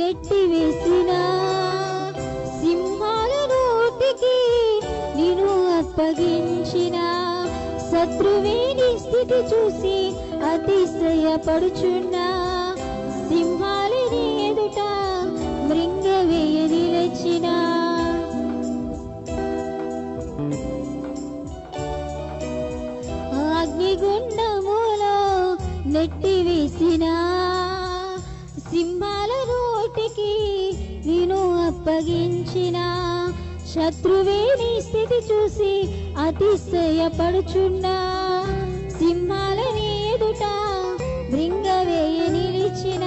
నెట్టివేసిన సింహాల నోటికి నిన్ను అప్పగించిన శత్రువేని స్థితి చూసి అతిశయపడుచున్నా సింహాలని ఎదుట మృంగవేయ నిలచిన అగ్నిగుండములో నెట్టివేసిన సింహాల నోటికి నేను అప్పగించిన శత్రువేని స్థితి చూసి అతిశయపడుచున్నా సింహాలని ఎదుట మృంగవేయ నిలిచిన